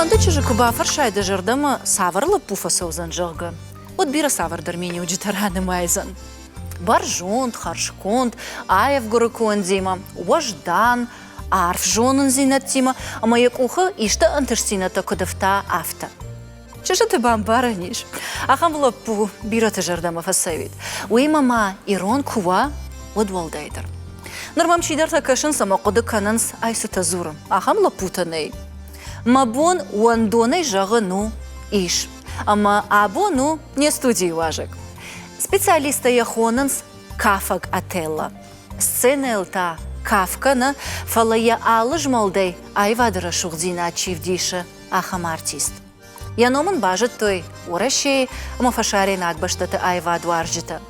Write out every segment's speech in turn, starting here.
Фанда чужику бафар шайды жырдама саварлы пуфа саузан жыргы. Вот бира савардар мені уджитараны майзан. Баржонт, харшконт, аев горыкуан зима, уаждан, арф жонын зинат тима, а маяк уха ишта антырсината кодавта афта. Чыжы ты бамбара ниш? Ахам лапу бира ты жырдама фасавит. Уймама ирон кува удвалдайдар. Нормам чидар такашын сама коды кананс айсу тазурам. Ахам лапутаней. Мабон уандонай жағы ну иш. Ама або ну не студии важек. Специалиста яхонанс кафаг ателла. Сцена элта кафкана фалая алыж малдай айвадыра шугдина чивдиша ахам артист. Яномын бажыт той урашей, ама фашарин акбаштаты айваду аржыта.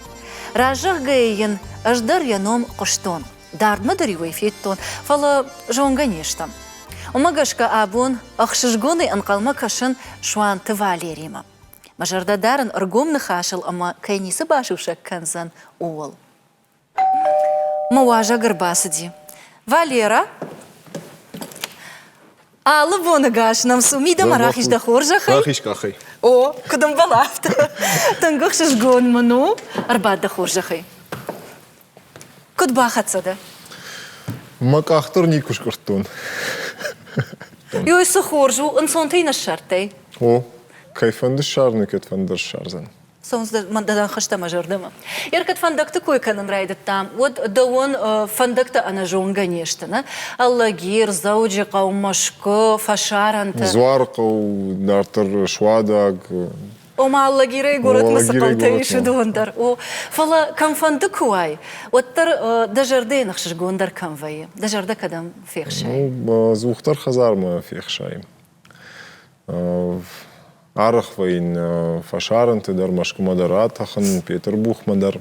Ражық гайын аждар яном коштон. Дардмадар юэфеттон фала жонга нештам. Умагашка абун ахшыжгоны анқалма кашын шуанты Валерима. Мажарда дарын ыргомны хашыл, ама кайнисы башывшак канзан уол. Мауажа гырбасыди. Валера? Алы боны гашнам сумида марахиш да хоржахай? Рахиш кахай. О, кудым балафта. Тангых шыжгон ману арбат да хоржахай. Куд бахатсада? Макахтор никуш картон. Юйсы хоржу, инсонтай на шартай. О, кайфанды шарны кетфандыр шарзан. Сонзда мандадан хашта мажардыма. Яркат фандакты койканын райды там. Вот да он фандакта ана жонга нештана. Аллагир, зауджи қаумашқы, фашаранты. Зварқау, дартыр шуадаг. Ома аллагирай город масақалтай шудуандар. О, фала камфанды куай. Оттар дажарды нақшыш гондар камвайы. Дажарда кадам фехшай. Ну, звухтар хазарма фехшай. Арах вайн фашаранты дар машкумадар атахан, Петербург мадар.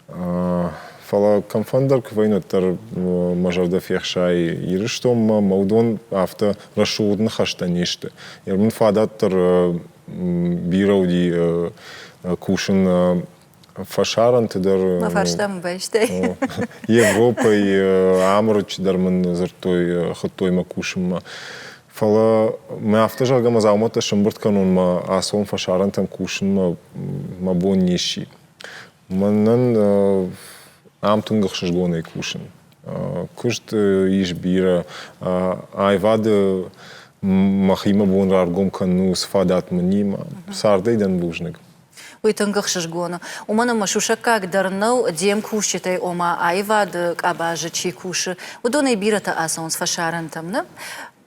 Фала камфандар квайн оттар мажарда фехшай ирыштомма, маудон авто рашудны хаштаништы. Ярмын фадаттар бирауди кушын фашаранты дар... Фаштам бәштай. Европой амрыч дармын зыртой хытойма кушынма. Фала мы автожага мазаумата шымбырт канун ма асон фашарантам кушынма ма бон неши. Маннан амтунгах шыжгонай кушын. Кушт иш бира айвады махима бон раргом кану сфадат манима. Сардайдан бужник. Уйтангах шыжгона. Умана машуша как дарнау дем кушетай ома айвады абажа чи кушы. Удонай бирата асон с фашарантам, на?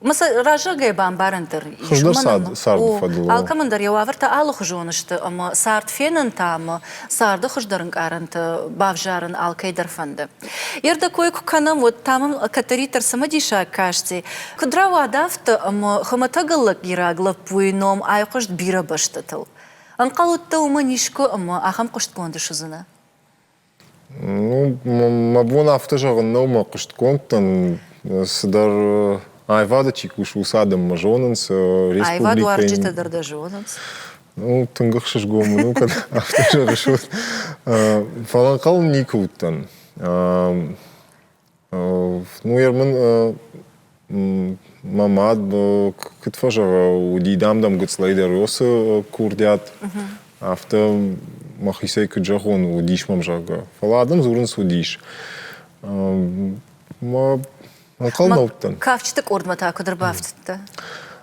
Маса ражагай бамбарантар. Хуждар сарды фадылу. Алкамандар яваварта алы хужонышты, ама сард фенен тамы, сарды хуждарын каранты, бавжарын алкайдар фанды. Ерда койку канам, вот тамым катаритар самадиша кашти. Кудрава адафты, ама хаматагаллак гираглап пуйном айқышт бира баштатыл. Анқалутта ума нишко, ама ахам қышт конды шызына. Ну, мабон автожагын наума қышт контан, сыдар... Айвада чикуш усадам мажонанс, республика... Айваду арджита дарда жонанс. Ну, тынгах шашгому, ну, когда автожа решут. Фаланкал никуттан. Ну, ярмын мамад, кытфажа, удидамдам гыцлайдар осы курдят. Авто махисей кыджахон удишмам жага. Фаладам зурынс удиш. Кавчтык ордмата кудыр бафтытты?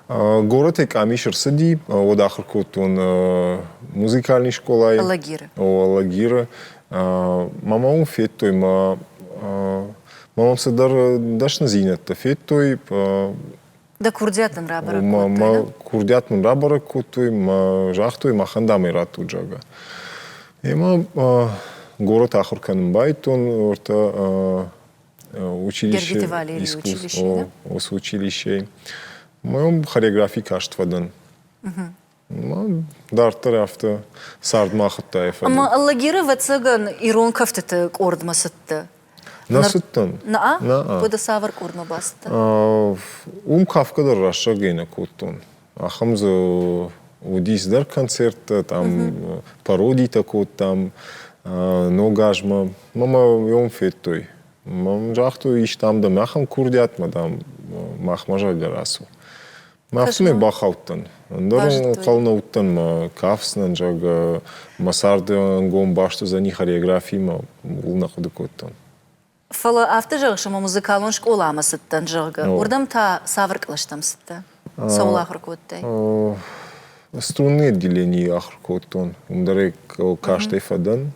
Город Камишер сади, вот ахаркот он музыкальный школай. Аллагиры. Аллагиры. Мамам феттой, мамам садар дашна зинетта феттой. Да курдятын рабара куттой, курдятын рабара куттой, жахтой, махандамай рату джага. Ема город ахарканым байт, он орта училище искусств, училище. Моем хореографии каштвадан. Дартар авто сардмахаттаев. Ама аллагиры вацаган ирон кафтыты ордмасытты. Насыттан? Наа? Бұда савар ордма басты? Кафкадар раша гейна куттон. Ахамзы удисдар концерт, там пародий такой, там ногажма. Мама йом феттой. Мам жахту иш там да махам курдят, мадам махмажа гарасу. Ма автомай бахауттан. Андарың Бажытой. қалына уттан ма кафсынан жағы масарды ангон башты за них хореографии ма улна құды көттан. Фала авто жығышыма музыкалын школа сыттан жығы. О. Ордам та савыр қылыштам сытты. Саулахыр көттай. Струнные отделения ахр көттан. Умдары каштай фадан.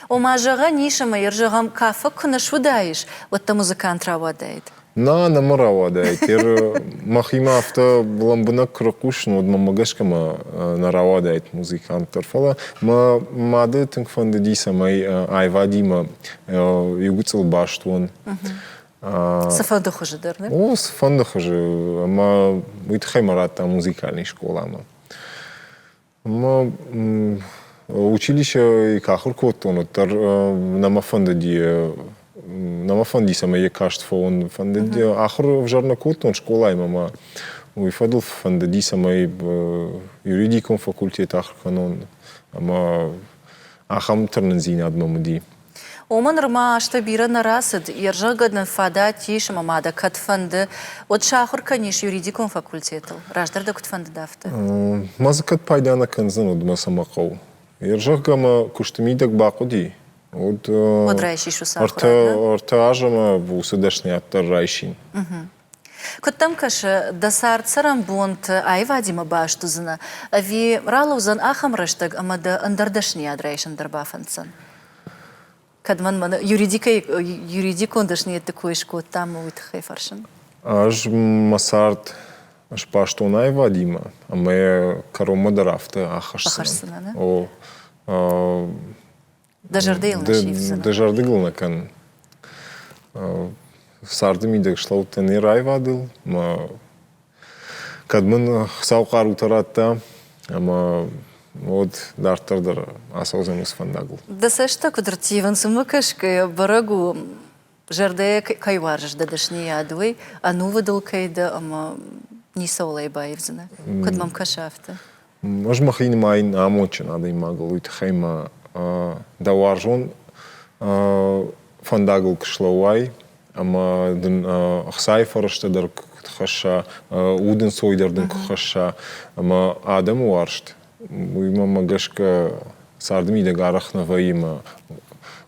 Ома жыға нишыма ер жығам кафы күні шудаиш. Отта музыкант равадайд. На намаравада. Тер махима авто ламбына крокушн од мамагашка ма наравада музыканттар фала. Ма мады тынк фанды диса май айвадима югуцел баштуан. Сафанды хожыдыр, не? О, сфанды хожы. Ма уйтхай марата музыкальный школа ма. Ма училище и кахур коттон. Тар нама фанды ди Нама фанди сама е кашт фон фанди ахр в жарна коттон школа мама уй фадл фанди ди сама юридикум факультет ахр канон ама ахам тернзин адмамди Оман рма ашта бира нарасыд, ержа гаднан фада тиш мамада кат фанды, от шахур каниш юридикум факультетл. Раждарда кут фанды дафты. Мазакат пайдана канзан одма самакау. Ержа гама куштамидак бакуди. От Одрайши шу сахур. Орта ажама в судашни аттар райшин. Коттам каша дасар царам бонт айвадима баштузына. Ви ралузан ахам раштаг амада андардашни адрайшин дарбафанцан. Кадман мана юридикон дашни такой шкот там уйтхай фаршин. Аж масарт аж паштон айвадима. Аме карома дарафта ахашсан. Ахашсана, не? О Дажардейл на шифзана. Дажардейл на кан. Сарды мидек шлаутан и райвадил. Кадман саукар утаратта. Ама от дартардар асаузамус фандагл. Да сашта кудративан сумакашка барагу жардея кайваржаш дадашни ядуй, а ну выдал кайда ама не саулай баевзана. Кадмам кашафта. Аж махин майн амоча надо имагал уйтхайма даваржон фандагл кшлауай, ама дын хсай фарашта хаша, удын сойдардын хаша, ама адам уаршт. Уйма магашка сардым иде гарахна ваима,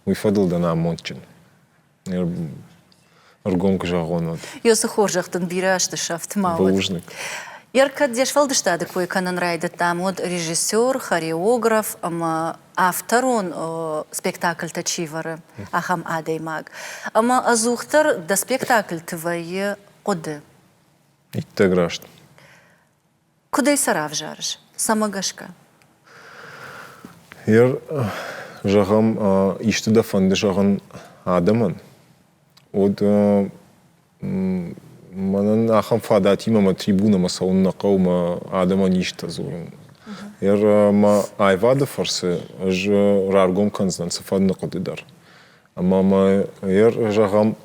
уйфадыл дана амочен. Аргонка жагонат. Йоса хоржахтан бирашта шафт мауд. Баужник. Ярка дешвалдышта дакой канан райда там от режиссер, хореограф, ама авторон спектакль тачивары, ахам адаймаг. Ама азухтар да спектакль твои коды. Итте грашт. Кудай сарав жарыш? Самагашка. Ер жагам иште да фанды жаган адаман. Од манан ахам фадати мама трибуна масаунна қаума адама ништа зорун. Ер ма айвада фарсы аж раргом канзнан сафадна қодидар. Ама ер жагам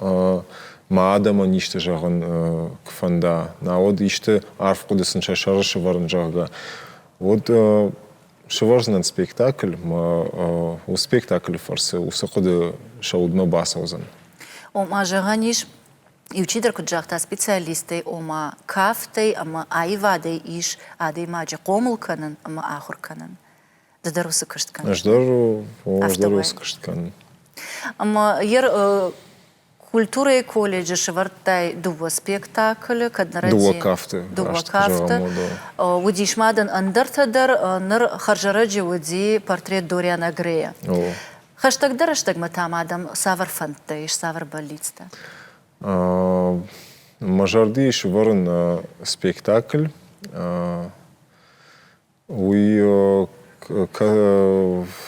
ма адама ништа жаган кфанда. На од иште арф қодисын шашарышы варын жага. Од шыварзнан спектакль, ма у спектакль фарсы уса қоды шаудма басаузан. Ома жаганиш и учидер куджахта специалисты ома кафтай, ама айвадай иш адай маджа комулканан, ама ахурканан. Дадарусы кышткан. Аждару скышткан. Ама ер культура и колледж шевартай дуба спектакль, каднаради. Дуба кафты. Дуба кафты. Удишмадан андартадар нар харжараджи уди портрет Дориана Грея. Хаштагдар аштагматам адам савар фантайш, савар балицта. Мажарды еще варен спектакль. Уй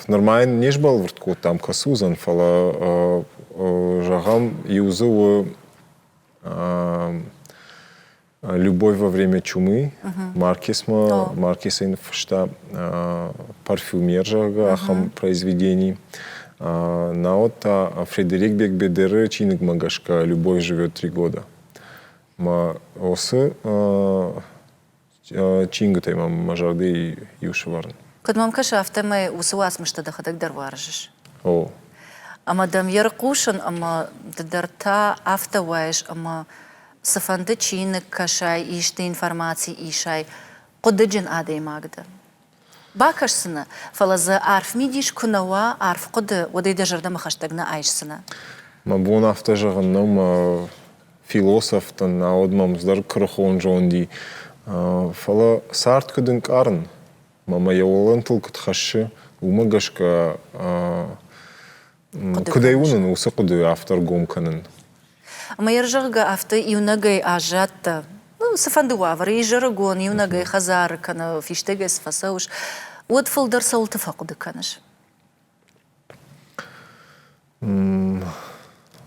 нормально не жбал вртко там касузан фала жагам юзу любовь во время чумы. Маркесма, Маркесин фшта парфюмер жага ахам произведений. Наота Фредерик Бекбедеры чиник магашка «Любовь живет 3 года». Ма осы чингытай мам мажарды юшеварн. Кадмам каша автомай усуас мыштада хадагдар варжиш. О. Ама дам яркушан, ама дадарта автовайш, ама sıfanda çiğnik kaşay, işte informasi işay, qodajın aday magda. Bakışsına, falazı arf midiş kunava arf qodı, odayı da jarda mıhaştagna ayşsına. Ma bun aftajağınım filosoftan aodmamızlar kırıqon jondi. Fala sart kudun karın. Mama yavılan tılkıt xaşı, uma gaşka kudayunun usa kudu aftar gomkanın. Ama yarjağga afta iyunagay ajatta, sıfandı wavar, ijaragon, iyunagay khazar kana fiştege sıfasauş, odfıl dar saul tıfakudu kanış.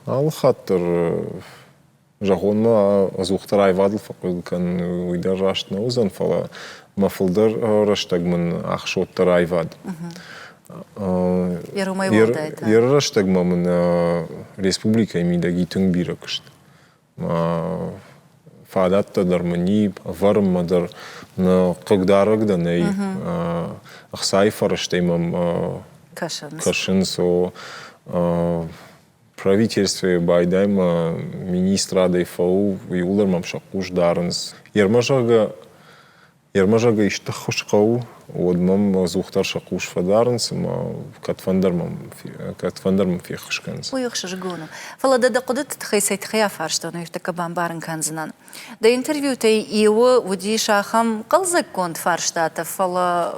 Al xattır жахонма азухтар айвадл факулкан уйдар раштна узан фала мафылдар раштагман ахшоттар айвад. Ярумай волдайта. Яр раштагмамын республика имида гитүн биракышт. Фадатта дармани вармадар на кыгдарыгда ней ахсайфа раштаймам кашын со правительстве байдайма министра ДФУ юлармам шакуш дарынс. Ярмажага ишта хушкау одмам зухтар шакуш фадарынс, ма катфандармам фихшканс. Уйхшаш гону. Фала да кудет тхайсайт хаяфар, что он иртака бамбарн канзанан. Да интервью тей его уди шахам калзак конт фарштата, фала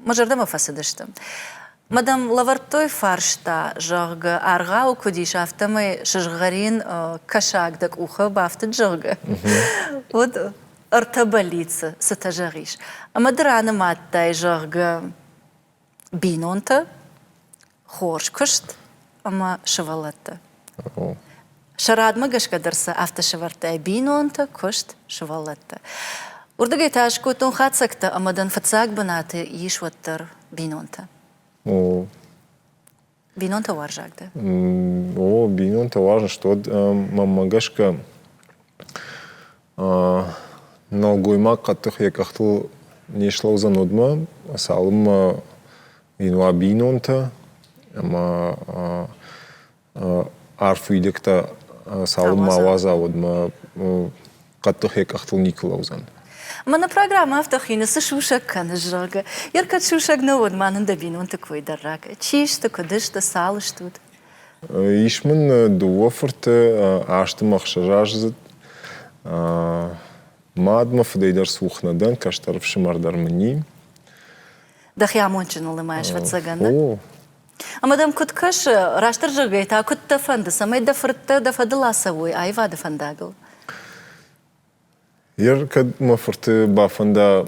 мажардама фасадыштам. Мадам лавартой фаршта жага аргау кудиш автомы шажгарин кашагдак уха бафта джага. Вот артабалица сатажариш. А мадрана маттай жага бинонта хорш кышт, ама шавалатта. Шарад магашка дарса авта шавартай бинонта кышт шавалатта. Урдагай ташку тон хацакта, амадан фацак банаты ишваттар бинонта. Бинонта варжагда. Бинонта важно, что мамагашка налгойма каттых якахтыл нешлау занодма, салым винуа бинонта, ама арфуидекта салым маваза одма каттых якахтыл никлаузан. Мана программа автохина с шушак канажага. Яркат шушак на вот манан да бинон такой дарак. Чишта кудышта салыш тут. Ишман дуоферте ашты махшажажзат. Мадма фдейдар сухнадан каштар в шимардар мани. Да хямончин улымаешь вот цаганда. А мадам куткаш раштар жагайта, а кутта фанда самай да фрта да фадаласавой, айва да фандагл. Яр кад мафрты бафанда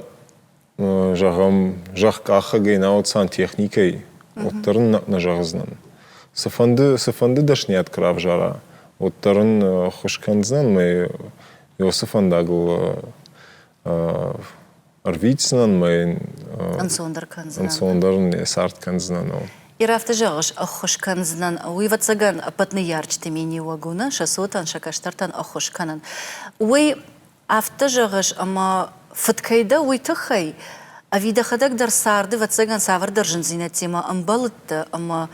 жах каха гейнаут сантехникой оттарын на жагызнан. Сафанды дашни открав жара. Оттарын хушканзнан мы его сафандагл арвицнан мы ансондар сарт канзнан. Ирафта жагыш ахушканзнан уйва цаган апатны ярчты мини вагуна шасотан шакаштартан ахушканан. Уй автожагыш ама фыткайда уйтахай. Авида хадак дар сарды вацаган савар даржын зинатима амбалытты ама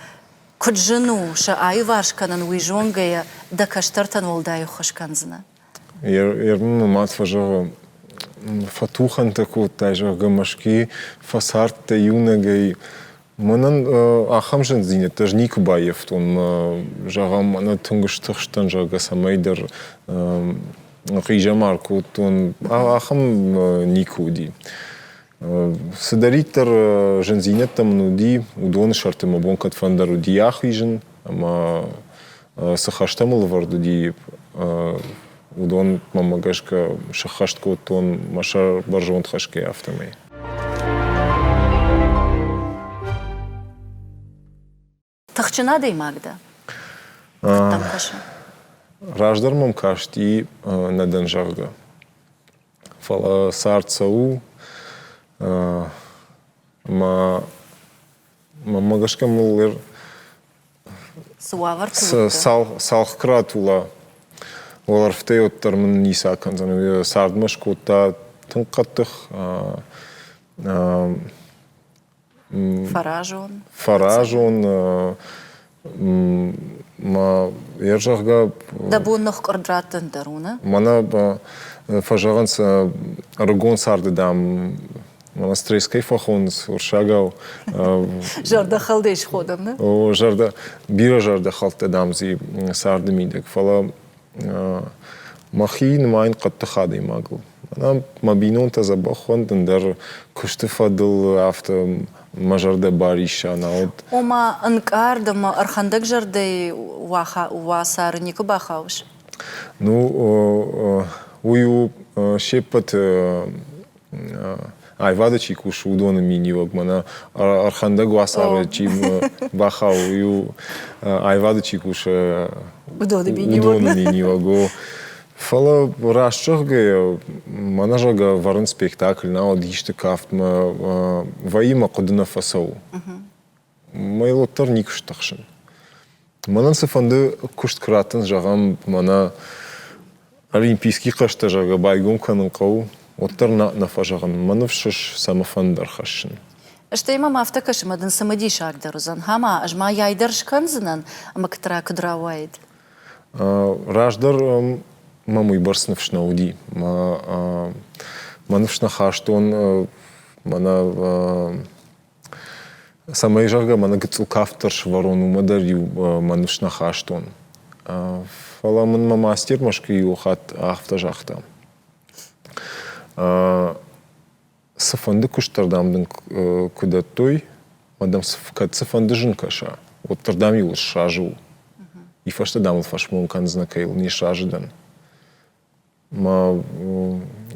куджыну ша аю варшканан уйжонгая да каштартан олдаю хушканзна. Ярмы матфа жага фатухан таку тайжа гамашки фасарт юнагай манан ахамжын зинет таж Никубаев тон жагам ана тунгыштыштан жага самайдар Рижамарку тон ахам Никуди. Садаритар жензинет там нуди удон шартым обон катфандару диахижен, ама сахаштамыл вардуди удон мамагашка шахаштко тон машар баржон хашке автомей. Тахчина дай Магда. Там каша. Раждармам кашти на Данжарга. Фала сарцау мамагашка мулер салхкратула олар фтей оттармын ниса канзан сардмаш кота тынқаттых Фаражон ما يرجع دبون نخ قدراتن درونه مانا فجرانس رجون صار دام مانا ستريس كيف خونس ورشاقو جرده خلديش خودم نه وجرده بيرا جرده خلط دامزي صار دميدك فلا ما خين ماين قد تخادي ماقل أنا ما بينون تزبخون تندر كشت فضل عفت ما جرده باريشا ناود وما انكار دم ارخندك جرده واسار نيكو باخاوش Ну, уju шепот айвада чи куш удона миниваг мана арханда гуасара чи баха уju айвада чи куш удона миниваг фала рашчога мана жага варен спектакль на одиште кафт ма ваима кудна фасау майлотар никуш тахшин манан сафанды кушт кратын жагам мана олимпийский кашта жага байгум канын кау оттар на фажаган манывшыш самофандар хашын Штейма мафтакаш мадын самадиш агдарузан хама ажма яйдарш канзынан мактра кудравайд раждар мамуй барснывшна уди манывшна хаштон мана самай жага мана гыцыл кафтарш варону мадарю манывшна хаштон фала мын мастер машки юхат ахта жахта сафанды куштардамдын кудаттой мадам сафанды жынкаша оттардам юл шажу и фаштадам фашмон канзна кейл не шаждан ма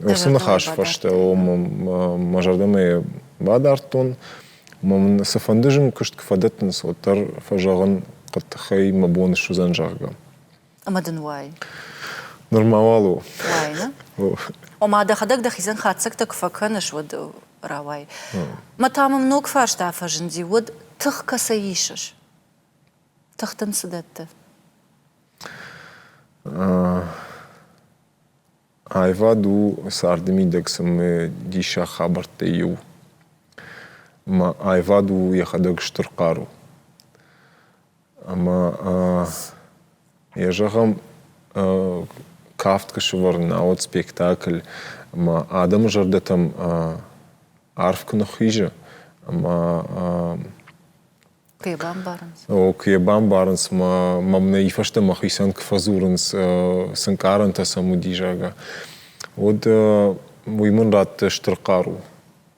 осына хаш фашта о мажардаме бадартон мам сафанды жын кушт кфадатнс оттар фажаган каттахай мабон шузан жага амадын вай нормалу вайна وما دخدك دخيزن خاتسك تكفكنش ود راواي ما تامم نوك فاش تعرف جندي ود تخ كسيشش تختن سدت айваду сардми дексам диша хабартею ما айваду яхадак штуркару ама яжагам кафтка шуварна от спектакль ма адам жардатам арфка на хижа ама кебам барнс о кебам барнс ма мамна ифашта махисан кфазурнс санкаранта самудижага от уймун рат штуркару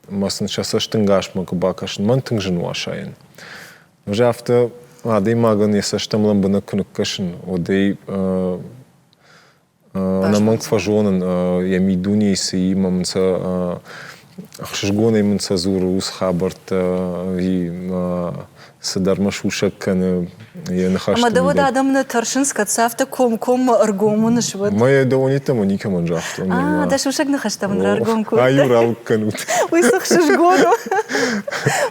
масын шасаштынгаш макбакашн мантынгжын вашаен уже авто адей маган ясаштамлан бана кунуккашн одей на манг фажонен я мидуни и мамца хшгона имца зуру с хабарт и садармашушак кан я нахаш ама да адам на таршинска цафта ком аргомун швад моя довонита моника манжафт да шушак нахаштам на аргомку аюрал канут وي سخشجونو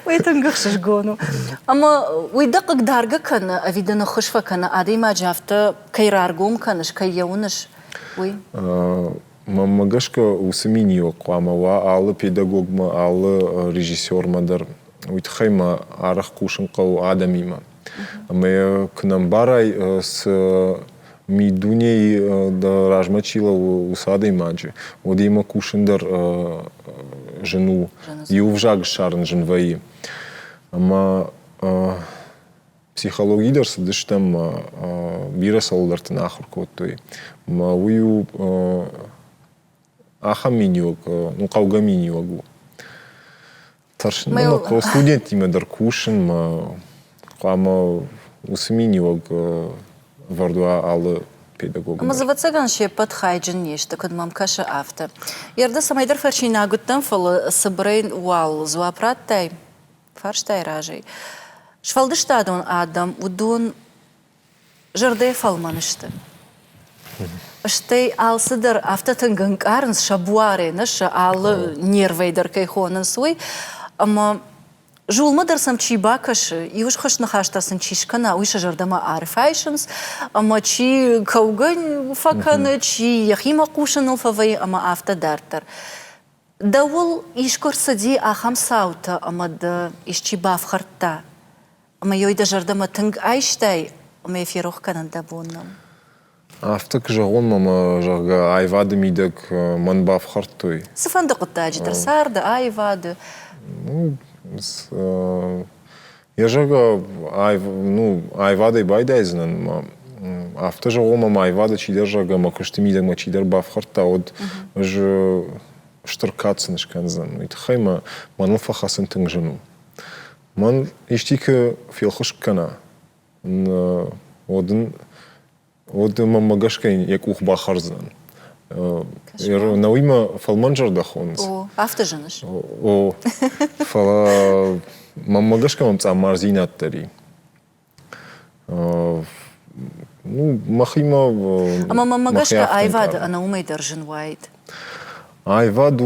وي تنغخشجونو اما وي دقق دارغا كان افيدنا خشفه كان ادي ما جافتا كيرارغوم كانش كيونش وي мамагашка усаминио квамава алы педагогма алы режиссер мадар уйтхайма арах кушин кау адамима аме кнам барай с мидуней да ражмачила усадой маджи одима кушиндар жену и увжаг шарн женваи ама психология дерс дыштам бира солдартын ахыр коттой ма ую ахаминиок ну каугаминиогу таршын ма студент име дар кушин ма кама усминиог вардуа алы педагог ама завацаган ше подхайджин нешта кад мам каша авто ярда самайдар фаршина гуттан фал сабрейн вал зуапраттай фарштай ражей швалдыштадон адам удон жарде фалманышты Штей алсыдыр автотынгын карнс шабуаре наша ал нервейдер кайхонын суй ама жулмадар сам чибакаши и уж хош нахаштасын чишкана уйша жардама арфайшнс ама чи кауган факана чи яхима кушаныл фавай ама автодартер даул ишкор сади ахам саута ама да ишчибав харта ама йойда жардама тынг айштай وما في روح كان دابونم Автак жағон мама жағы айвады мидек ман баф харттой. سفندق التاج درسار دا ايفاد Я жага айвады байдайзынан авто жағон мама айвады чидер жага ма күшті мидек ма чидер баф харта од ж штыркацын шканзан. Ит хайма маныл фахасын тың жыну. Ман иштикі филхыш кана. Од мамагашкайн як ух бахарзан. Науима фалманжар дахонс. او افتجنش О, фала мамагашка мамца марзинат тари. Махима اما ما مغشكا ايفاد انا وما يدرجن وايد айвад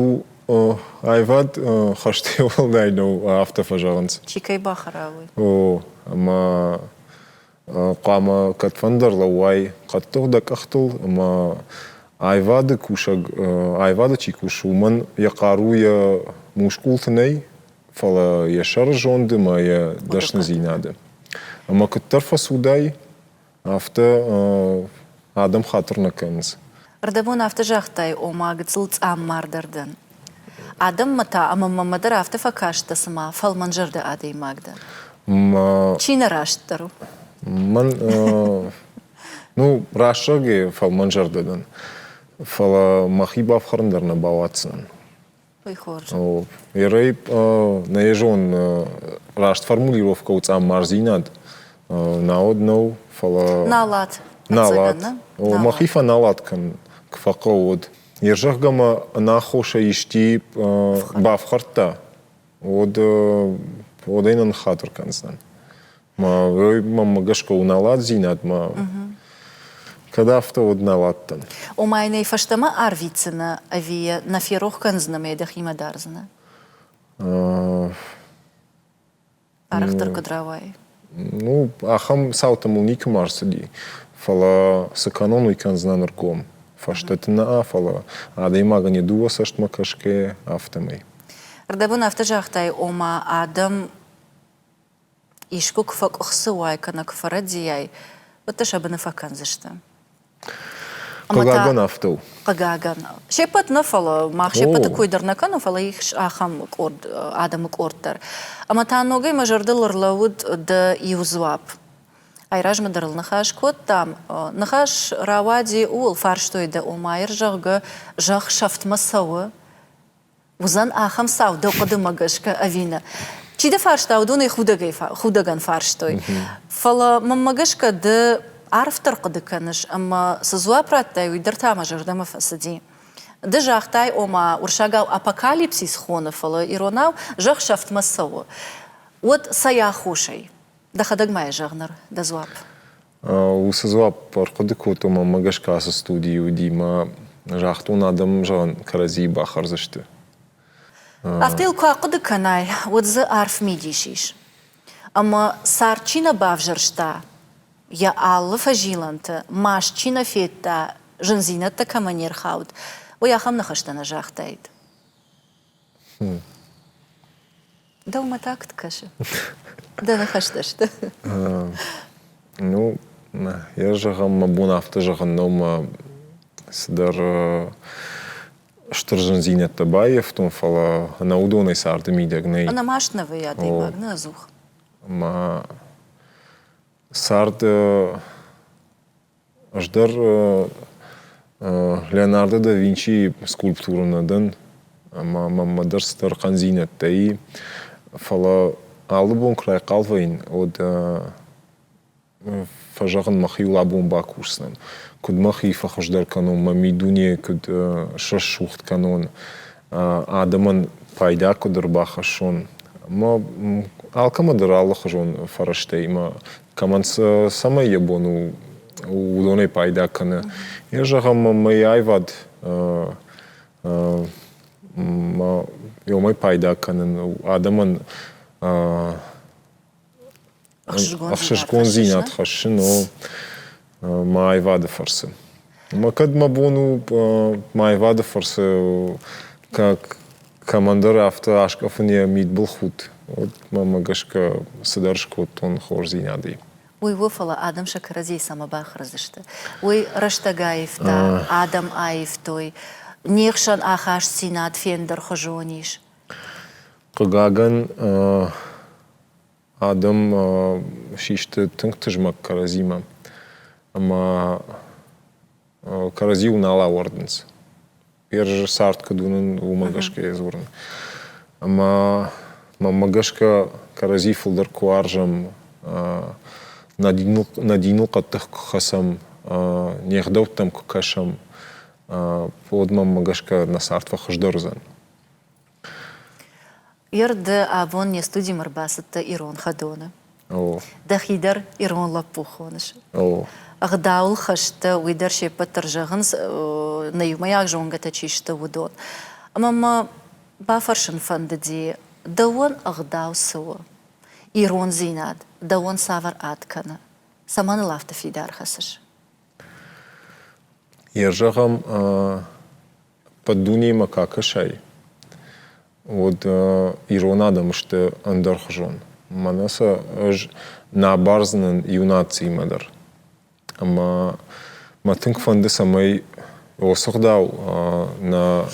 хаштевал дайно автофажаганс. чикай бахараوي Ама قام كتفندر لواي قطوغ كختل ما айвады кушаг айвады чикушу ман яқаруя мушкултней фала яшар жонды ма я дашны зинады. Ама кыттарфа судай авто адам хатырна кэнс. ردبون افتجاختاي او ما قتلت امار دردن ادم متى اما مدر افته فكاش تسما فالمنجر دا ادي ماغدا Ма чина раштару ман рашаге фал манжар дадан. Фала махиба фхарндар на баватсан. ой хор Ерей наежон рашт формулировка уцам марзинад наоднау фала налат налат. Махифа налат кан кфакоод. Ержахгама нахоша ишти бафхарта. Одейнан хатр кансан. Мама гашка у налат зинад ма. Когда авто од налаттан. او مايني فشتما ارفيتسنا авия на фирох канзна медах има дарзна арахтар кадравай Ахам саутамул никам арсади. Фала саканону и канзна нарком. Фаштетна фала. Ада имага не дуа сашт макашке автамай. ردبون افتجاختاي او ما ادم يشكو كفاك اخسواي كنا كفردياي وتشابنا فكانزشتا Кагаган автоу. قاقاقان شيبت نفلا ما شيبت كويدرنا كانوا فلا يخش اخم قرد ادم قردر اما تانوغي مجردلر لود د يوزواب اي راج مدرل نخاش كوت там نخاش راوادي اول فارشتوي د اوماير جغ جغ شفت مسوا وزن اخم ساو د قدم مغشك авина چی د فارشتاو دون خودگان فارشتوي فلا ممغشك د عرف ترقد كنش اما سزوا براتاي ويدرتا مجردما فسدي دجاختاي اوما ورشاغاو ابوكاليبسيس خونه فلا ايروناو جغ شفت مسوا ود سياخوشي دخدق ما جغنر دزواب Усазуа парқадыкоту мамагашка со студию дима жахтун адам жан карази бахар зашты. افتيل قاقد كناي ودز عرف ميديشيش اما سارچينا بافجرشتا يا الله فجيلانت ماشچينا فيتا جنزينتا كمانير خاود ويا خم نخشتنا جاختايد دوما تاكت كش да нахашташта Я жагам мабун авто жаганнома сидар штыржын зинет табаев том фала наудонай сарды мидягней. Она машнава я дайбаг на азух. Ма сард аждар Леонардо да Винчи скульптуранадан мамадар сидар канзинет тай фала албон край қалвайн од фажаган махи лабон бакурснан. Куд махи фахаждар канон мамидуне куд шашухт канон адаман пайда кудыр бахашон. Ма алкамадар Аллах жон фараштей ма каманс самай ябону удонай пайда кана. Я жагам май айвад ма ёмай пайда канан адаман Ахшишгон зинат хаши, но май вада фарсы. Ма кад мабону май вада фарсы как командир авто ашкафания мид был худ. Вот мама гашка садаршко тон хор зинады. Уй вуфала Адам Шакаразей сама бахразышты. Уй Раштагаевта, Адам Аевтой, Нехшан Ахаш Синат Фендер Хожониш. Кагаган Адам шишты тыңктыжмак Каразима. Ама Карази унала орденс. Перже сарт кадунын умагашка езурн. Ама магашка Карази фулдар куаржам надину каттых кхасам нехдоттам кукашам подмам магашка на сартва хождорзан. Ирды авон не студий марбасыта Ирон Хадона. Дахидар Ирон Лапухоныш. Ағдаул хашты уйдар шепі тұржағын на юмаяқ жоңға тачишты удон. Ама бафаршын фанды де дауан ағдау суы. Ирон зинад, дауан савар атканы. Саманы лафты фидар хасыш. Ержағам под дунией макака шай. Вот Ирон адам что андар хожон. Манаса на барзнан юнации мадар. Ама матынк фанды самай осыгдау на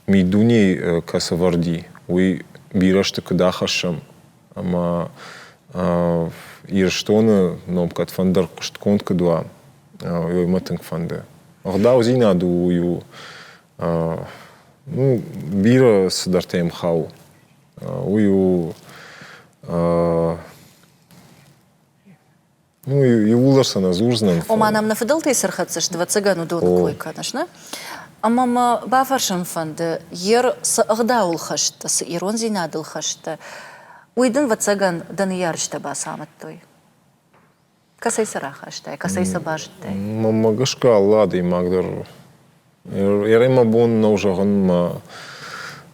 мидуни касаварди. Уй бирашты кадахашам. Ама ирштоны номкат фандар кыштконт кадуа. Уй матынк фанды. Агдау зинаду уйу бира садартаем хау. Уйу и уларсана зурзнан. Ома нам на фидал тейсер хатсыш 20 гану дону кой, конечно. Ама бафаршын фанды ер ағдаул хашты, с Ирон зинадыл хашты. Уйдын 20 ган даны ярышта басамат той. Касайса рахаштай, касайса бажыттай. Магашка аллады магдар. Ярайма бон наужағын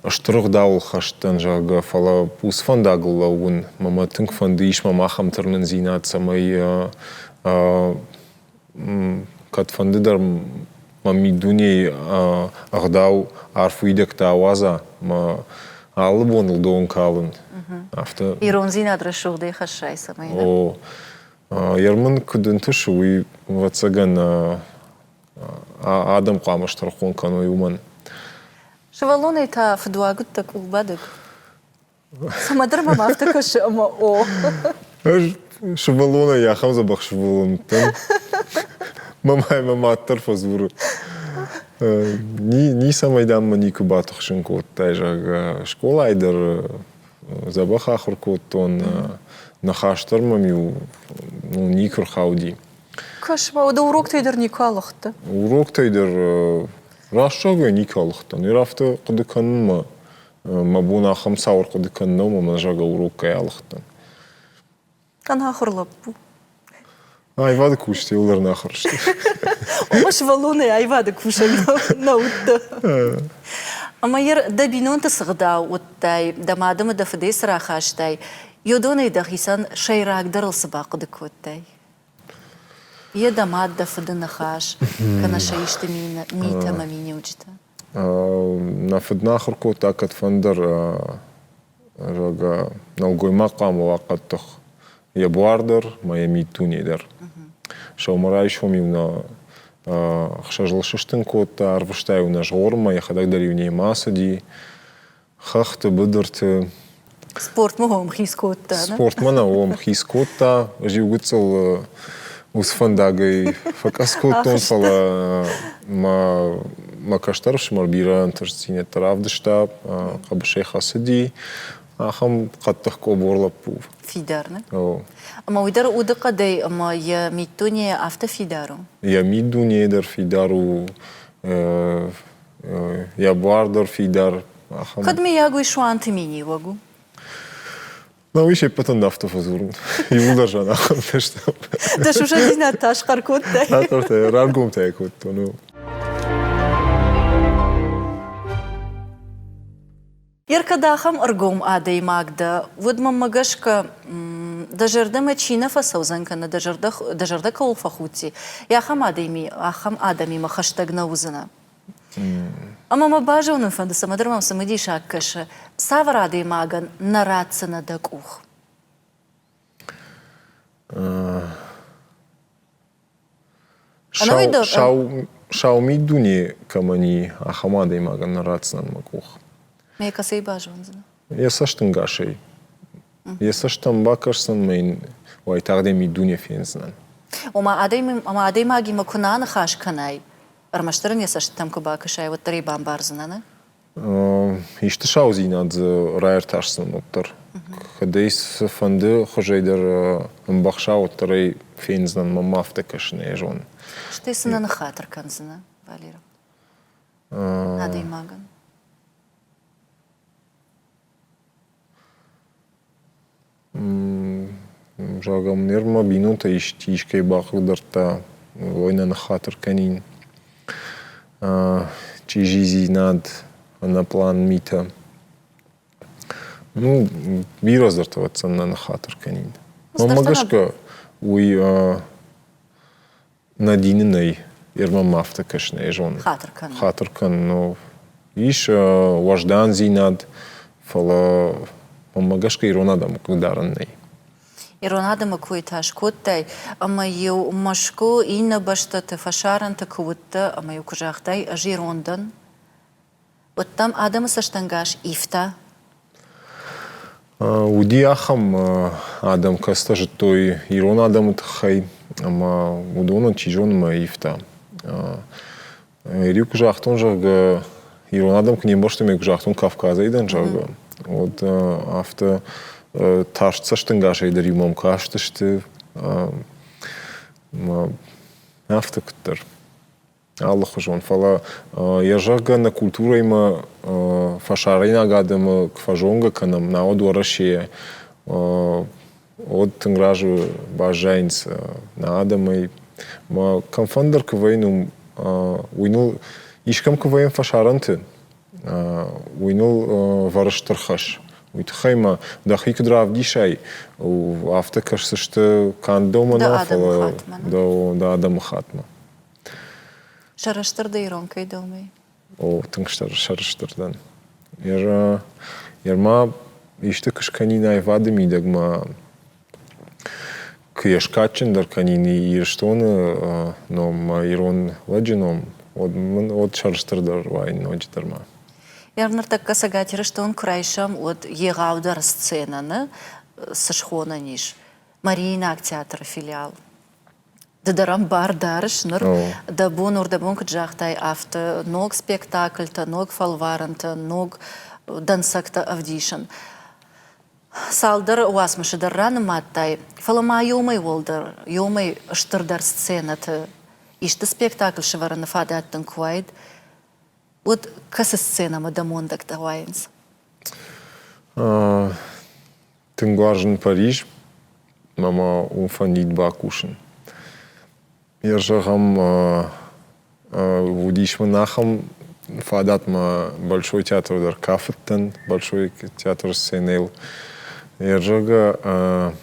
Аштырық дауыл хаштан жағы фала пус фандагыл лауын. Мама тынк фанды иш мамахам тырнын зинат самай кат фандыдар мами дуней ағдау арфу идек тауаза ма алы боныл доын калын. Ирон зинат рашуғдай хашай самай. Ярмын күдін түші уй ватсаган адам қамыштыр қонқан уйуман. Шавалоны та фдуагут так улбадык. Самадар мама автокаш ама о. Шавалона я хам забах шавалон там. Мама аттар фазуру. Ни самайдан мани кубатых шинкот тайжа школа айдар забах ахыр коттон нахаштар мамю никр хауди. Кашма ода урок тайдар никалыхты. Урок тайдар Рашага никалыхтан. Ирафты қыдыканын ма буна хам сауыр қыдыканын ма жага урок каялыхтан. Кан ахырлап бу. Айвады куште, улар нахыршты. Омаш валоны айвады кушали на утты. Ама ер дабинон тасығда уттай, дамадымы да фыдей сырахаштай, йодоны да хисан шайрак дарылсы бақыдык уттай. Еда мадда фыдына хаш, кана шаишты мита мамини учита. На фыдна хырко такат фандар рага налгой мақам вақаттық ябуардар, моя митунейдар. Шаумара еще мивна хшажлышыштын котта, арвыштай у наш горма, я хадагдар юней масади, хахты быдырты. Спорт мугом хискотта, да? Спорт мана ом хискотта, живгыцел Усфандагай факаскоттон фала ма каштарш марбиран тарсине таравдыштаб қабышай хасыди ахам қаттық коборлап був. Фидарны? Ама уйдар уды қадай, ама я миттуне авто фидару? Я мидуне дар фидару, я бардар фидар. Кадме ягу и шуанты мини вагу? Но еще потом нафту фазурн. Ему даже нахуй что. Да что же дина таш каркот дай. А то ты рангум тай кот ну. Яркадахам аргом адай магда. Вот мамагашка дажарда мачина фасаузанка на дажарда кауфахути. Я хам адами, ахам адами махаштагна узана. Ама ма бажавнын фанды самадырмам самыди шаккашы. Саварады маган наратсына дак ух. Шауми дуни камани ахамада имаган рацнан макух. Мекасей бажонзна. Ясаштын гашей. Ясаштын бакарсан мейн вайтагдеми дуни фензнан. Ама адей маги макунан хаш канай. Армаштырын ясаштам кубакашай вот три бамбарзна, не? Иште шаузинад райерташсан оттар. Хадейс фанды хожейдер мбахша оттарай фензнан мамафтекашне жон. Что если на хатер канзна, Валера? Адей маган. Жагам нерма бинута иштишкей бахударта война на хатер канин. Чижизи над на план мита. Ну, биразартаваться на хатер канин. Мамагашка уй надиненай ерма мафта кашне жон. Хатер кан, но иш важдан зинад фала мамагашка иронадам кудараннай. Иронадам акуиташ коттай, ама ю машко ина баштата фашаранта кутта, ама ю кужахтай ажирондан. Вот там адам саштангаш ифта. Уди ахам адам кастаж той иронадам тхай, ама удона чижон ма ифта. Ирю кужахтон жага иронадам к ним баштаме кужахтон Кавказа идан жага. Вот авто ташца штангаш айдар юмам кашташты автоктар. Аллах жон фала яжага на культура има фашарайна гадама кфажонга канам на одуарашия от тангражу бажайнц на адамай ма камфандер квайнум уйнул ишкам квайм фашаранты уйнул вараштархаш. Уйтхайма дахи кдрав дишай у автокаш сышты кандома нафала да адам хатма. Шараштырды ирон кайдомай. О, тыңштар шараштырдан. Ерма ишты кышканинай вадами дагма кыяшкачын дар канини ирштоны но ма ирон ладжином от шараштырдар вайн оджитарма. Ярнар так касагатира, что он крайшам от егаудар сцена, сашхона ниш. Марина театра филиал. Дадарам бар дарыш, да бонур да бонк джахтай авто, ног спектакль, та ног фалваранта, ног дансакта авдишан. Салдар уасмаши дарран маттай, фалама йомай волдар, йомай штырдар сцената, ишта спектакль шеварана фадаттан куайд, вот каса сцена мадамондак давайнс. Тынгуажен Париж, мама умфанит бакушен. Я жагам вудишма нахам фадат ма большой театр дар Кафеттен, большой театр Сенел. Я жага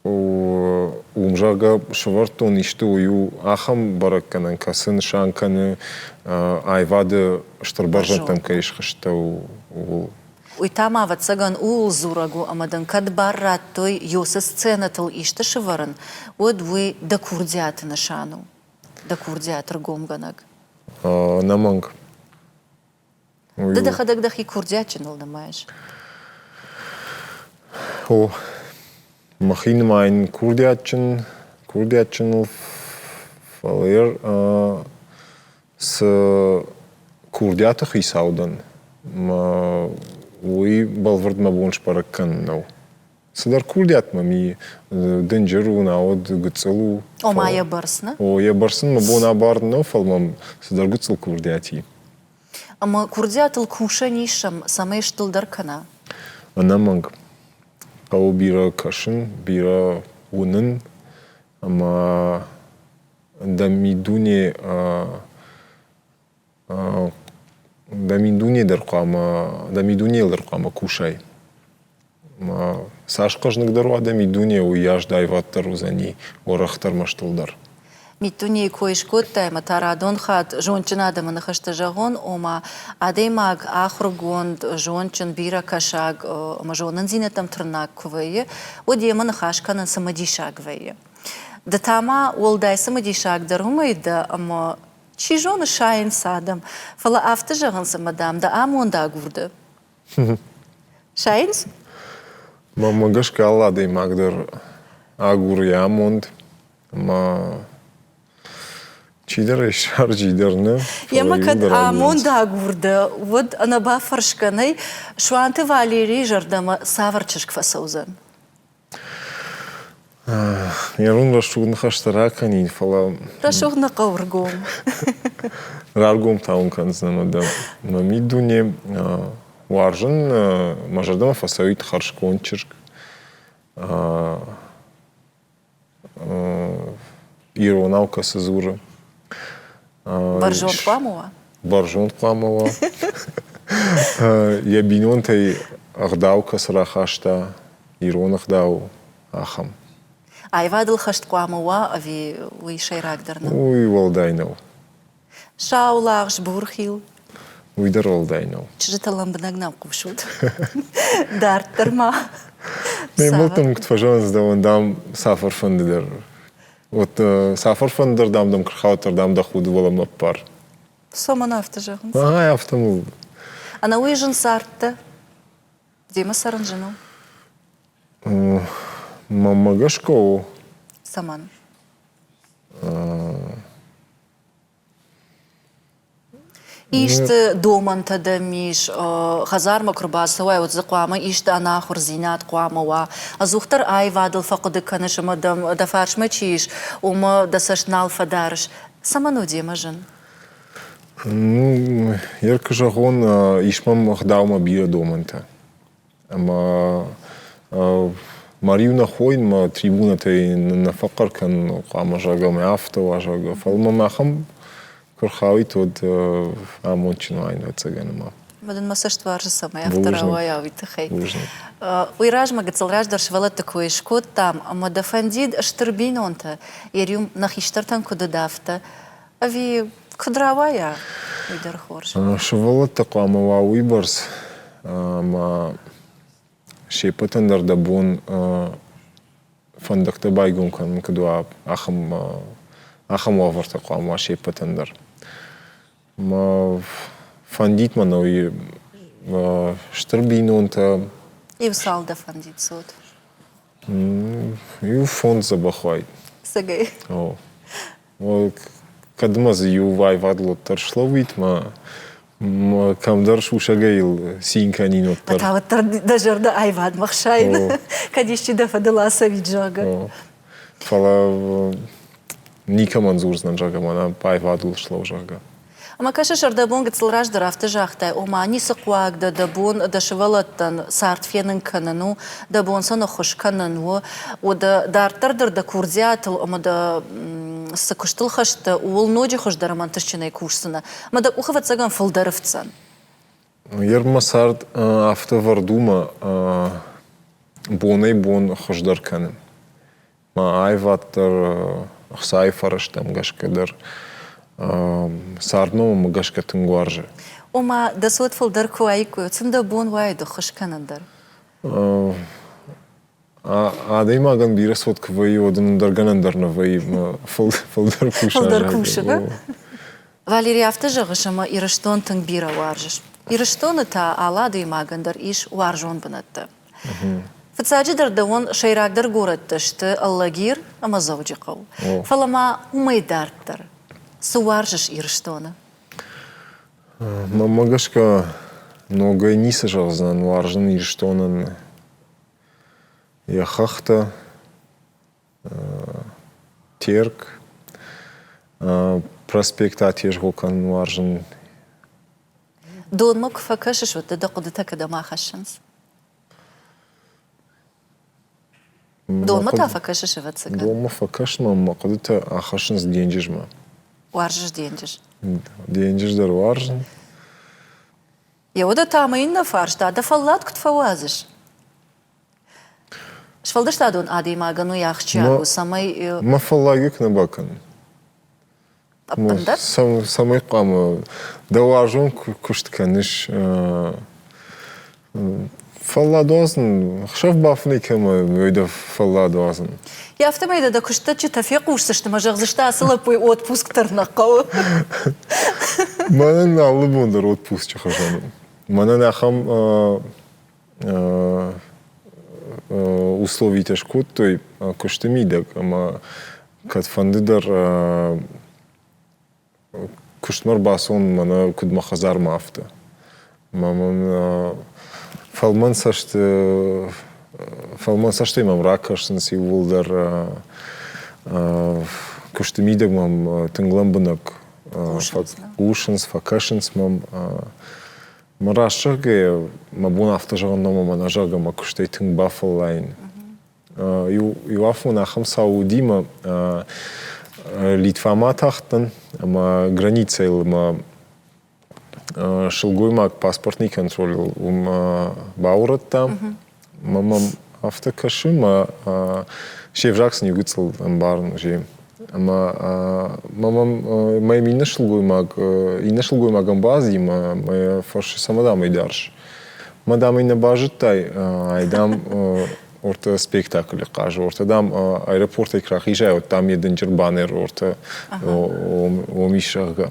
умжага швартон ишты ую ахам баракканан касын шанканы айвады штарбаржантам кайшхашта у Уйтама ватсаган улзурагу амадан кадбаррат той йоса сценатыл ишты шыварын, от вы да курдят на шану, да курдят ргомганаг. Наманг. Да дахадагдах и курдячинул намаешь. О, махин майн курдячинул фалер с курдятах и саудан. Уй балвард ма бонш параккан нау. Садар курдят мами денджеру наод гыцелу. О мая барсна? О я барсын ма бона бардно фалмам садар гыцел курдяти. Ама курдятыл куша нишам самай штылдар кана. Анаманг. Кау бира кашын, бира унын, ама дамидуне дамидуне ларқама кушай. Сашқажнық дару дамидуне уяж дайваттар узани орахтар маштылдар. Митуни коишкоттай матарадон хат жончин адамын хашта жагон, ома адеймаг ахругонд жончин бира кашаг ма жонын зинетам тырнак кувeye, одемын хашканын самадишаг вeye. Да тама олдайсымы дишагдыр хумайды, ama çijonu şahin sadam. Fala afta jağınsı madam da amonda gurdu. Şahins? Ma gășcă ala de magdar agur yamond, ma çider eşar çider ne? Яма кад аmonda gurdu. Vod ana ba farşkanay şu antı Valeri jardama savarçışk fasauzen. Yarın raşuğun haştara kanin fala Raşuğna kavurgum. rargum taun kanzna da mamidune varjın ma jardama fasauit harşkonçırk ironauka sezura. Barjon pamova. Barjon pamova. Я бинонтай агдаука срахашта иронах ахам. Айвадыл хашт памова ави уи шайрагдырна. Уй волдайнау. Шаулағш бурхил. Уйдар волдайнау. Чжиталам бнагнам кушут. Дарттырма. Не мылтым кутфажан сдаван дам сафар фандер. Вот сафар фандер дам крхаутер дам да худ волам наппар. Соман афта жағын. Ай автомыл. Ана уи жын сартты. Дема саранжыну. Мамагашко. Саман. Ишті доманта да миш, хазарма курбасова, вот заквама, ишті анахур зинат квамова. Азухтар айвадыл фақуды канышыма да фаршма чиш, ума да сашнал фадарыш. Саману дема жын. Ну, ярко жагон ишмам хдаума бира доманта. Ама Мариуна хойн ма трибуната на фақар кан қама жага ме афта жага. Фалма махам курхавит от амончину айна цаганыма. Бадын масаш тваржы самай авторава явиты хей. Лужно. Уйражма гацалраж даршвала такой шкот там, ама да фандид штырбин онта, ерюм нахиштартан куда дафта. Ави кудравая уйдар хорш. Швала тақамава уйбарс, ма шепатан дар дабун фандакта байгун кан кадуа ахам овар тақама шепатан дар. Ма фандит манови штырбин онта. И усал да фандид суд. И фонд забахвай. Сагай. Кадмаз ювай вадлот таршловит ма камдар шушагаил синканин оттар. Атаваттар дажарда айвад махшайн. Кадишчи да фадаласа виджага. Фала никаман зурзнан жага мана пайвадл шлов жага. Ама каша шардабун гацалраж дарафта жахтай, ома ни сақуаг да дабун да шывалаттан сартфенын канану, да бонсана хош канану, о да дартардар да курдиатыл, ама да сакуштыл хашта, уол ноджи хош дараман тышчинай курсына, ама да ухават цаган фалдаровцан. Ерма сард афта вардума бонай бон хошдар каным. Ма айваттар хсай фараштам гашкадар. Сарно магашка тунгуаржа. Ома да сот фалдар куайку, цында бон вайду хош канандар. Адай маган бира сот квай одын дарганандар на вай фалдар кушана. Фалдар кушана. Валерий афта жағышыма ирыштон тың бира варжыш. Ирыштоны та алады магандар иш варжон бынатты. Фацаджидар да он шайрагдар гораттышты аллагир ама завджиқау. Фалама умайдарттар. Суаржыш ирыштоны. Магашка много не сажалзан варжын ирыштонын. Яхахта, терк, проспекта теж гокан варжын. Дон мог факашыш вот да кудыта када махашынс. Дома та факашыш вацыга. Дома факашма мақадыта ахашынс денжижма. Варжыш денжиш. Денжиждар варжын. Я ода тама инна фаршта, да фаллат кут фавазыш. Швалдышта дон ади магану яхчагу самай... Ма фаллагик на бакан. Аппандар? Самай қама. Да варжон куштканыш فلا دوازن خشف بافني كما ويدا فلا دوازن Я в тема да кушта че тафиq ушсышты мажагзышта асыла пой отпуск тарнақау. Манан аллы бундар отпуск чахажану. Манан ахам условите шкут той куштемидак, ама кад фандидар куштмар басон мана кудма хазар мафта. Маман фалман сашты имам ракашын си улдар куштемидак мам тыңламбынак ушынс, факашынс мам Марашаге, мабун автожаган нома манажага ма куштай тың бафал лайн. Юафун ахам Саудима Литва тахтан, ама граница ил ма шилгуй мак паспортный контроль баурат там. Мамам автокаши ма шевжаксын югыцл амбарн же. Ама мамам моим инешилгуй магам бази ма форши самадам идарш. Мадам ина бажиттай айдам орта спектакль кажу орта дам аэропорт икрах ижай там единчер банер орта омишага.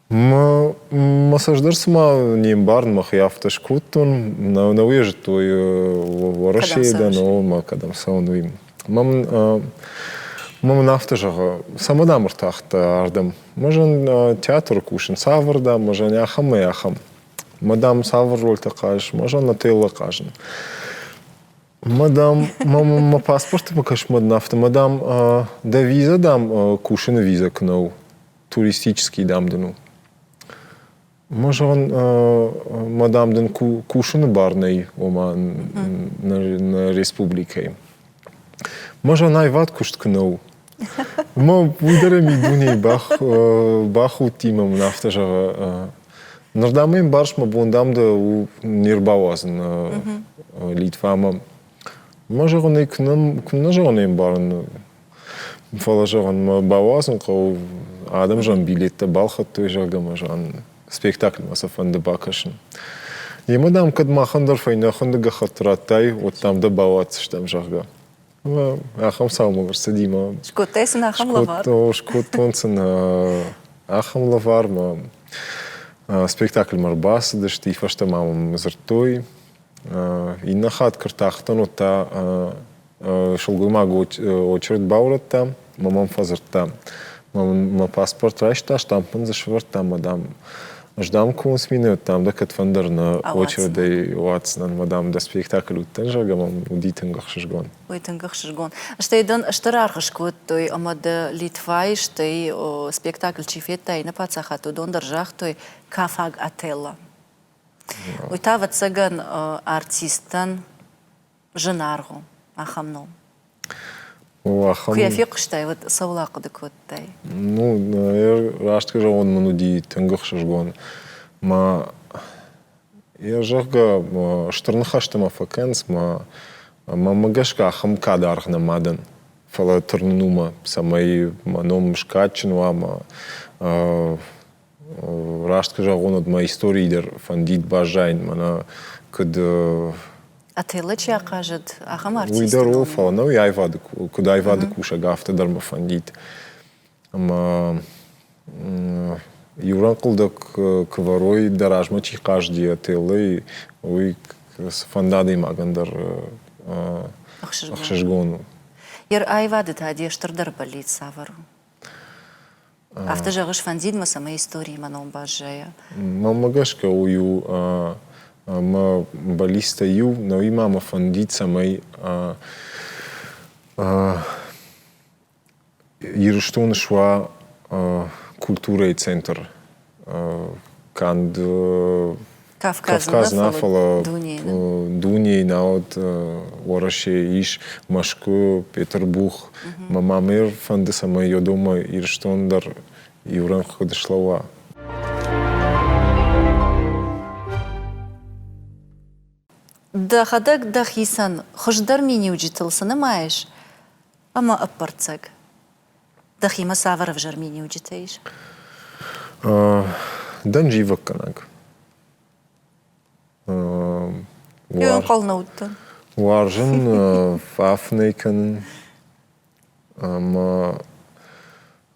Ма саждарс ма нимбарн ма хяфташ куттун на уежет той вораши да но ма кадам саунуим. Маман автожага самадам ортахта ардам. Можан театр кушин саврда, можан яхам и яхам. Мадам савр рольта каш, можан отелла кажен. Мадам ма паспорт покаш маднафта. Мадам да виза дам кушин виза кнау. Туристический дам дану. Можан мадам дан кушин барней ома на республикой. Можан айват кушт кнау. Ма ударами дуни баху тимам на автожага. Нардамым барш ма бундам да у нирбауазн Литвама. Можан и кнажан им барн. Фалажан ма бауазн кау адам жан билетта балхат той жага мажан спектакль масафан да бакашн. И мадам кад махандар файна хандага хатратай от там да бауац штам жага. Ахам саумагар садима. Шкотесен ахам лавар. Шкотонцен ахам лавар ма спектакль марбас да штифашта мамам зартой. И на хат картахтан ота шалгуймагу очеред баурата мамам фазарта. Ма паспорт райшта штампан зашварта мадам. Ждам кунс минут там да катфандер на очереди Уатснан мадам да спектакль уттенжага мам удитенгах шишгон. Уйтенгах шишгон. Штейдан штарархашкот той амад Литвай штей спектакль чифеттай на пацахату дондержах той кафаг ателла. Уйтават цаган артистан женаргу ахамно. Куяфик штай вот саулак декоттай. Ну, раштка он мануди тенгах шишгон. Ма я жага штарнахаштама факенс ма магашка ахам кадархна мадан. Фала турнума самай маном шкачнуа ма раштка жагон от ма историйдер фандит бажайн мана кад Ателла чия кажет ахам артист. Уйдаров фала ну и айвады куда айвады куша гафта дарма фандит. Ама Юран кылдык кварой даражма чихажди ателлы уй фандады магандар ахшишгону. Ер айвады тади штырдар болит савару. Автожагыш фандид ма самой истории маном бажая. Мамагашка ую ма балиста ю, но и мама фандит самой Ирштон шва культура и центр. Канд Кавказ нафала Дуни наот Ораше иш Машку Петербург. Мамамир фанды самой я дома Ирштондар Юран ходышлава. Да хадак да хисан хождар мини уджитылсыны маеш. Ама аппарцаг. Да хима савара в жармини уджитаиш. Дан живак канак. Юн қалнауыттан. Варжын фафнейкан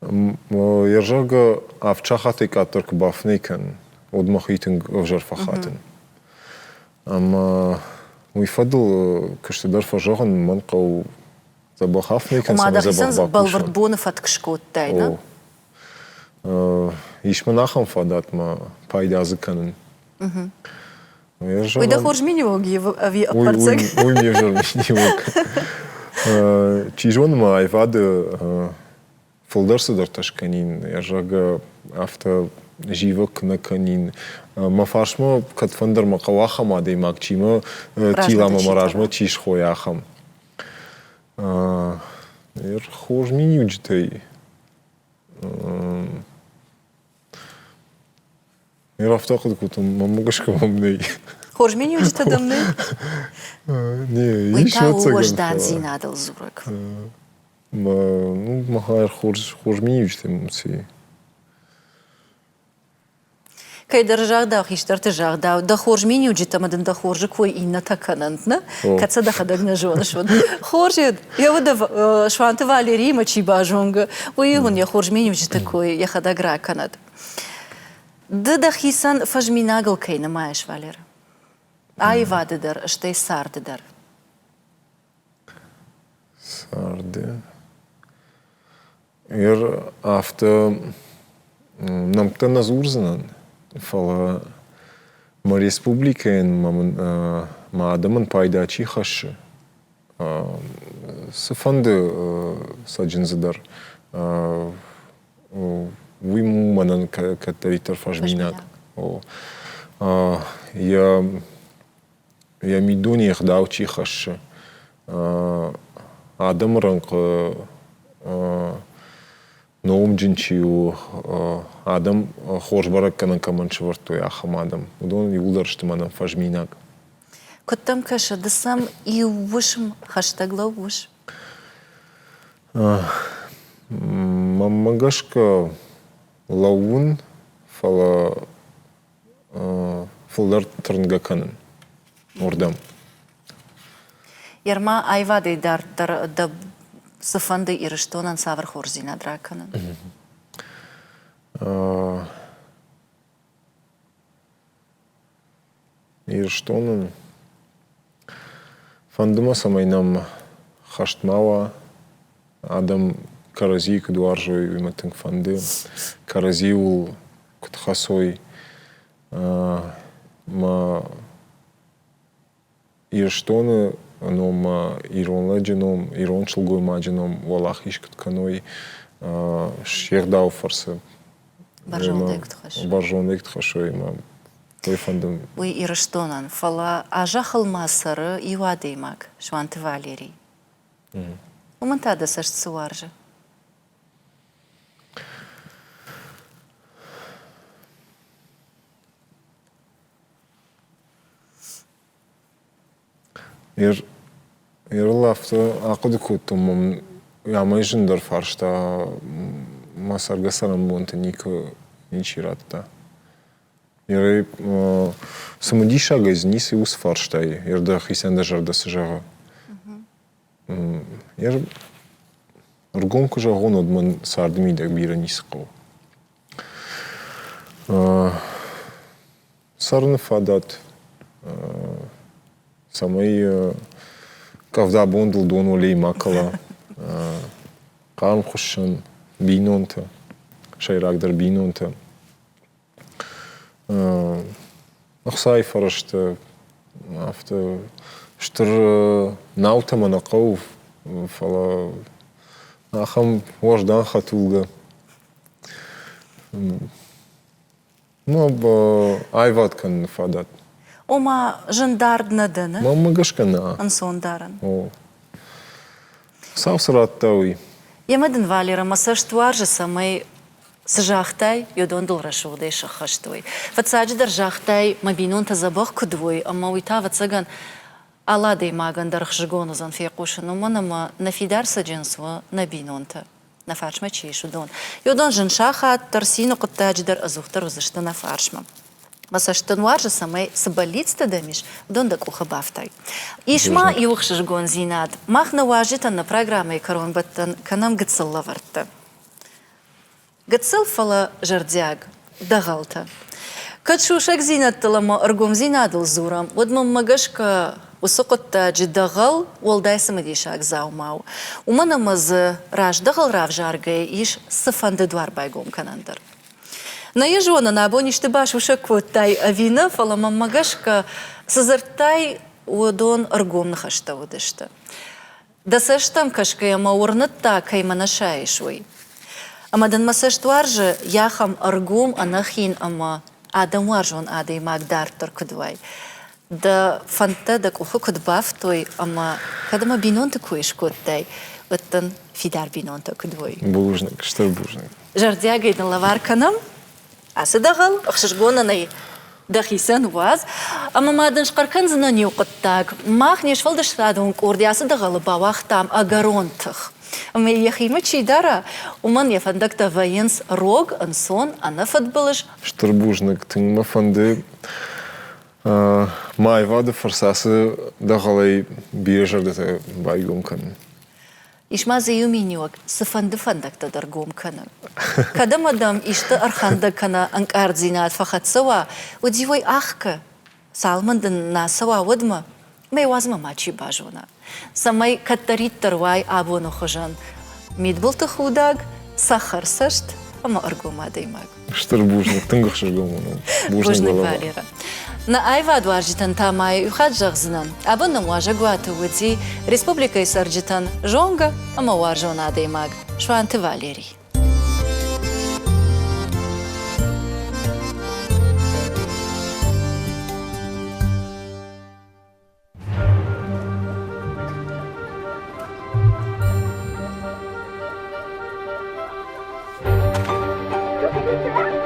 ержага авчахатык атырк бафнейкан удмахитын овжар фахатын. Уйфадыл кыштыдар фажаган манқау забахафнейкан Умадағысын балвард боны фаткышкоттайна. Ишманахам фадат ма пайдазыканын. Ойда хоржмени воги ави апарцак. Ой, мне же не Чижон ма айвады фолдарсы дарташканин. Ержага авто живок на канин. Мафашма катфандер макавахама деймак чима тилама маражма чиш хояхам. Хоржмени уджитай. Рафтақыд кутым, мамугашка мамней. Хоржмени уджита дамны? Не, Уйта уождан зинадал зурак. Махар хоржмени уджитай мамси. Кай държагдау, хиштарты жагдау, да хоржмени уджита мадын да хоржы кой инна таканантна, каца да хадаг на жонышван. Хоржид, я вода шванты Валерий мачи бажонга, уйгун я хоржмени уджита кой, я хадаг раканат. Да хисан фажминагал кайна маеш, Валер. Ай вадыдар, штай сардыдар. Сарды. Авто намта назурзанан. Фала ма республикаен ма адамын пайдачи хашы. Сыфанды саджинзадар. Уйманан катавитар фажминак. Я мидуни ихдау чихашы. Адам ранг ноум джинчиу адам хоржбарак канан каманчы вартуй ахам адам. Удон юлдаршты манан фажминак. Коттам каша, да сам и вышим хаштаглау выш. Мамагашка лаун фала фулдар тырнгаканын ордам. Ярма айвады дар да сыфанды ирыштонан савр хорзина драканын. Ирыштонан фандыма самайнам хаштмава адам карази кудуаржой виматынг фанды. Карази ул кутхасой ма ирыштоны ном иронла дженом, ирончылгой мадженом валах ишкутканой шердау фарсы. Баржондайк тхаш. Баржондайк тхашой ма той фандым. Уй ирыштонан фала ажахал масары ивадеймак, шванты Валерий. Умантада сашт суаржы. Лафта ақыды көттім, ямай жындар фаршта масарға сарам бонты ничиратта. Самади шага из нисы ус фарштай, ерда хисенда жардасы жага. Ргонку жагон одман сардымидак бира нисықау. Сарны фадат. Самай кавда бондыл дону лей макала. Қарым хушан бинонта. Шайрагдар бинонта. Ақсай фарашты. Авто штыр наута манақау. Фала ахам вождан хатулга. Айваткан фадат. Ома жындардна дыны, Мама гашкана. ансондаран. Савсыраттауи. Ямадын Валера масаштуаржы самай сжахтай, йодондыл рашудай шахаштой. Вацадждар жахтай мабинонта забах кудвой, ама уйта вацаган аладей маган дархжигону зан фиякушану манама нафидар саджинсва набинонта. Нафаршма чейшу дон. Йодон жыншаха тарсину кыттадждар азухтар узышты нафаршма. Масаштан варжа самай сабалицта дамиш, донда куха бафтай. Ишма юхшиш гон зинад, махна важитан на программе карон баттан канам гцелла варта. Гцел фала жардяг, дагалта. Качушак зинад талама аргом зинадл зурам, водмам магашка усоқотта джидагал уолдай самадишак заумау. Умана маз раж дагал рав жаргай иш сафанды двар байгом канандар. На ежона на абониш ты баш ушаквоттай авина фала мамагашка сазартай уодон аргом нахашта удышта. Да саштам кашка яма урнатта кайма шайшуй. Амадан масаштваржа яхам аргум анахин ама адам варжон адай магдар торкудвай. Да фанта да куху кудбав той ама кадама бинон такой шкоттай. Оттан фидар бинон такудвой. Булужник, что булужник? Жардягай на лаварканам. Асыдагал, ахшишгонанай дахисан ваз, ама мадан шкаркан знани уqаттаг. Махнеш фалдаш радун курди асыдагал бавахтам агаронтах. Ама яхима чидара, уман яфандакта военс рог, ансон, анафатбалыш. Штурбужник, тыңма фанды майвады фарсасы дагалай биржарды байгом кан. Ишма заюминюак, сафанды фандакта даргом кана. Когда мадам ишта арханда кана анкардзинат фахатсава, удивой ахка, салмандан насава водма, мей вазма мачи бажуна. Самай катарит тарвай абону хожан. Мидбулта худаг, сахар сашт, ама аргома даймаг. Штурбужник, тыңгах шыргомуну. Бужник валера. На айва дваржитан тамай ухаджах знан. Абонам важа гуата уди республика исарджитан жонга, ама варжона даймаг. Шванты Валерий. Thank you.